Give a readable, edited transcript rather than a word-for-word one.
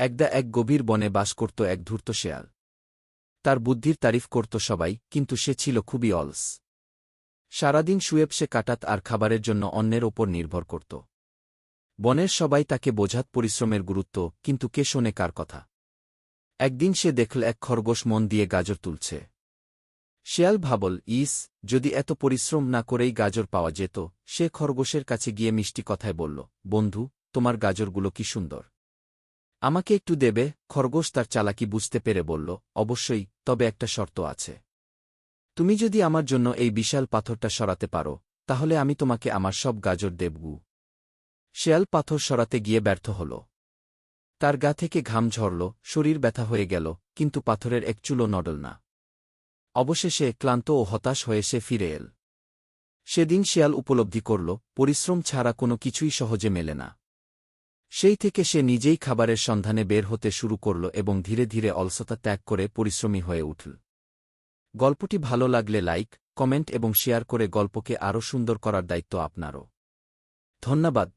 একদা এক গভীর বনে বাস করত এক ধূর্ত শেয়াল। তার বুদ্ধির তারিফ করত সবাই, কিন্তু সে ছিল খুবই অলস। সারাদিন শুয়েব সে কাটাত আর খাবারের জন্য অন্যের ওপর নির্ভর করত। বনের সবাই তাকে বোঝাত পরিশ্রমের গুরুত্ব, কিন্তু কে শোনে কার কথা। একদিন সে দেখল এক খরগোশ মন দিয়ে গাজর তুলছে। শেয়াল ভাবল, যদি এত পরিশ্রম না করেই গাজর পাওয়া যেত। সে খরগোশের কাছে গিয়ে মিষ্টি কথায় বলল, বন্ধু, তোমার গাজরগুলো কি সুন্দর, আমাকে একটু দেবে? খরগোশ তার চালাকি বুঝতে পেরে বলল, অবশ্যই, তবে একটা শর্ত আছে। তুমি যদি আমার জন্য এই বিশাল পাথরটা সরাতে পারো, তাহলে আমি তোমাকে আমার সব গাজর দেবগু। শেয়াল পাথর সরাতে গিয়ে ব্যর্থ হল। তার গা থেকে ঘাম ঝরল, শরীর ব্যথা হয়ে গেল, কিন্তু পাথরের এক চুলও নড়ল না। অবশেষে ক্লান্ত ও হতাশ হয়ে সে ফিরে এল। সেদিন শেয়াল উপলব্ধি করল, পরিশ্রম ছাড়া কোনো কিছুই সহজে মেলে না। সেই থেকে সে নিজেই খাবারের সন্ধানে বের হতে শুরু করল এবং ধীরে ধীরে অলসতা ত্যাগ করে পরিশ্রমী হয়ে উঠল। গল্পটি ভালো লাগলে লাইক, কমেন্ট এবং শেয়ার করে গল্পকে আরও সুন্দর করার দায়িত্ব আপনারও। ধন্যবাদ।